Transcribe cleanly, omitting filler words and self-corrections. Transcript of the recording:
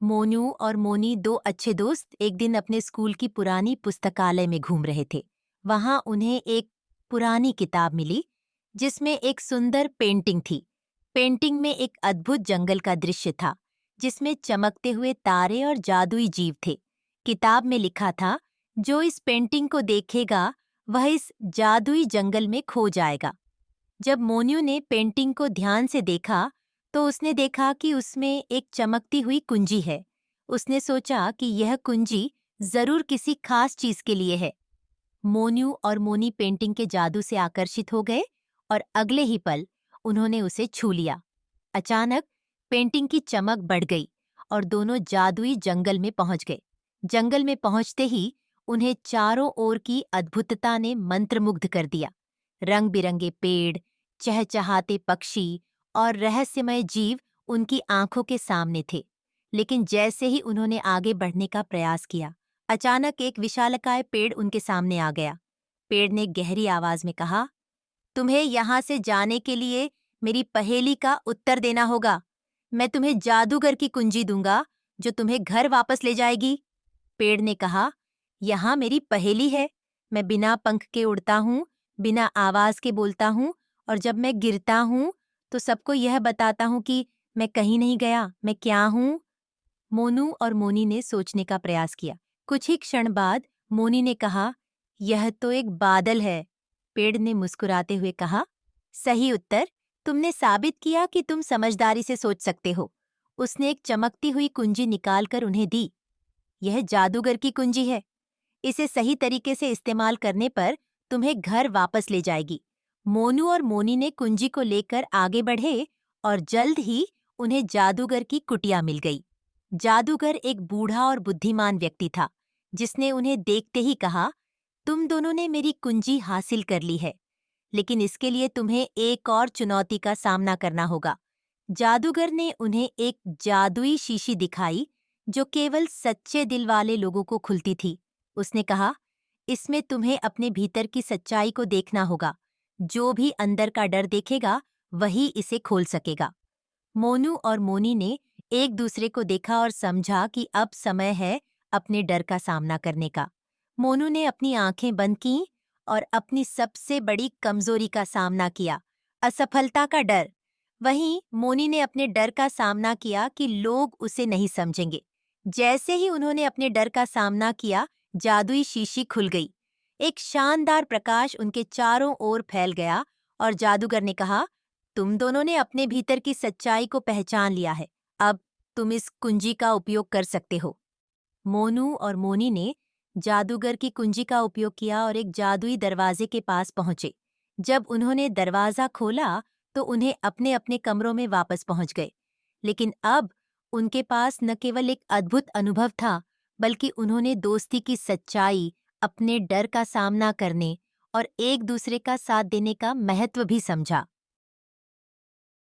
मोनू और मोनी दो अच्छे दोस्त एक दिन अपने स्कूल की पुरानी पुस्तकालय में घूम रहे थे। वहां उन्हें एक पुरानी किताब मिली जिसमें एक सुंदर पेंटिंग थी। पेंटिंग में एक अद्भुत जंगल का दृश्य था जिसमें चमकते हुए तारे और जादुई जीव थे। किताब में लिखा था, जो इस पेंटिंग को देखेगा वह इस जादुई जंगल में खो जाएगा। जब मोन्यू ने पेंटिंग को ध्यान से देखा तो उसने देखा कि उसमें एक चमकती हुई कुंजी है। उसने सोचा कि यह कुंजी जरूर किसी खास चीज के लिए है। मोन्यू और मोनी पेंटिंग के जादू से आकर्षित हो गए और अगले ही पल उन्होंने उसे छू लिया। अचानक पेंटिंग की चमक बढ़ गई और दोनों जादुई जंगल में पहुंच गए। जंगल में पहुंचते ही उन्हें चारों ओर की अद्भुतता ने मंत्रमुग्ध कर दिया। रंग बिरंगे पेड़, चहचहाते पक्षी और रहस्यमय जीव उनकी आंखों के सामने थे। लेकिन जैसे ही उन्होंने आगे बढ़ने का प्रयास किया, अचानक एक विशालकाय पेड़ उनके सामने आ गया। पेड़ ने गहरी आवाज में कहा, तुम्हें यहाँ से जाने के लिए मेरी पहेली का उत्तर देना होगा। मैं तुम्हें जादूगर की कुंजी दूंगा जो तुम्हें घर वापस ले जाएगी। पेड़ ने कहा, यहाँ मेरी पहेली है। मैं बिना पंख के उड़ता हूँ, बिना आवाज के बोलता हूँ और जब मैं गिरता हूँ तो सबको यह बताता हूँ कि मैं कहीं नहीं गया, मैं क्या हूँ। मोनू और मोनी ने सोचने का प्रयास किया। कुछ ही क्षण बाद मोनी ने कहा, यह तो एक बादल है। पेड़ ने मुस्कुराते हुए कहा, सही उत्तर। तुमने साबित किया कि तुम समझदारी से सोच सकते हो। उसने एक चमकती हुई कुंजी निकालकर उन्हें दी। यह जादूगर की कुंजी है। इसे सही तरीके से इस्तेमाल करने पर तुम्हें घर वापस ले जाएगी। मोनू और मोनी ने कुंजी को लेकर आगे बढ़े और जल्द ही उन्हें जादूगर की कुटिया मिल गई। जादूगर एक बूढ़ा और बुद्धिमान व्यक्ति था जिसने उन्हें देखते ही कहा, तुम दोनों ने मेरी कुंजी हासिल कर ली है, लेकिन इसके लिए तुम्हें एक और चुनौती का सामना करना होगा। जादूगर ने उन्हें एक जादुई शीशी दिखाई जो केवल सच्चे दिल वाले लोगों को खुलती थी। उसने कहा, इसमें तुम्हें अपने भीतर की सच्चाई को देखना होगा। जो भी अंदर का डर देखेगा वही इसे खोल सकेगा। मोनू और मोनी ने एक दूसरे को देखा और समझा कि अब समय है अपने डर का सामना करने का। मोनू ने अपनी आंखें बंद कीं और अपनी सबसे बड़ी कमजोरी का सामना किया, असफलता का डर। वहीं मोनी ने अपने डर का सामना किया कि लोग उसे नहीं समझेंगे। जैसे ही उन्होंने अपने डर का सामना किया, जादुई शीशी खुल गई। एक शानदार प्रकाश उनके चारों ओर फैल गया और जादूगर ने कहा, तुम दोनों ने अपने भीतर की सच्चाई को पहचान लिया है। अब तुम इस कुंजी का उपयोग कर सकते हो। मोनू और मोनी ने जादूगर की कुंजी का उपयोग किया और एक जादुई दरवाजे के पास पहुंचे। जब उन्होंने दरवाजा खोला तो उन्हें अपने अपने कमरों में वापस पहुंच गए। लेकिन अब उनके पास न केवल एक अद्भुत अनुभव था, बल्कि उन्होंने दोस्ती की सच्चाई, अपने डर का सामना करने और एक दूसरे का साथ देने का महत्व भी समझा।